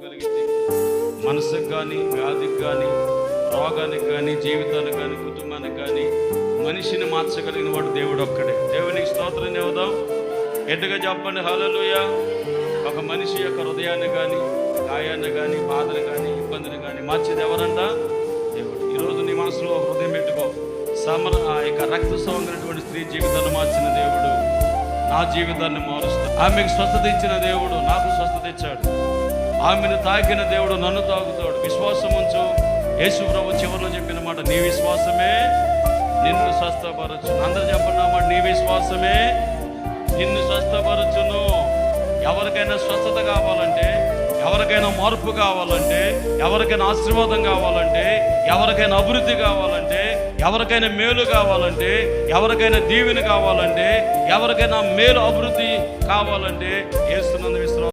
ఇవ్వగలిగింది. మనసుకు కానీ, వ్యాధికి కానీ, రోగానికి కానీ, జీవితానికి కానీ, కుటుంబానికి కానీ మనిషిని మార్చగలిగిన వాడు దేవుడు ఒక్కడే. దేవునికి స్తోత్రం చెబుదాం. గట్టిగా చెప్పండి హల్లెలూయా. ఒక మనిషి యొక్క హృదయాన్ని కానీ, గాయాన్ని కానీ, బాధను కానీ, ఇబ్బందిని కానీ మార్చేది ఎవరంట? దేవుడు. ఈరోజు నీ మనసులో హృదయం పెట్టుకో. ఆ యొక్క రక్తస్రావమైనటువంటి స్త్రీ జీవితాన్ని మార్చిన దేవుడు నా జీవితాన్ని మారుస్తాడు. ఆమెకు స్వస్థత ఇచ్చిన దేవుడు నాకు స్వస్థత ఇచ్చాడు. ఆమెను తాకిన దేవుడు నన్ను తాగుతాడు. విశ్వాసం ఉంచు. యేసు ప్రభు చివరిలో చెప్పిన మాట, నీ విశ్వాసమే నిన్ను స్వస్థపరచును. అందరూ చెప్పండి మాట, నీ విశ్వాసమే నిన్ను స్వస్థపరచును. ఎవరికైనా స్వస్థత కావాలంటే, ఎవరికైనా మార్పు కావాలంటే, ఎవరికైనా ఆశీర్వాదం కావాలంటే, ఎవరికైనా అభివృద్ధి కావాలంటే, ఎవరికైనా మేలు కావాలంటే, ఎవరికైనా దీవెన కావాలంటే, ఎవరికైనా మేలు అభివృద్ధి కావాలంటే యేసునందు విశ్వాసం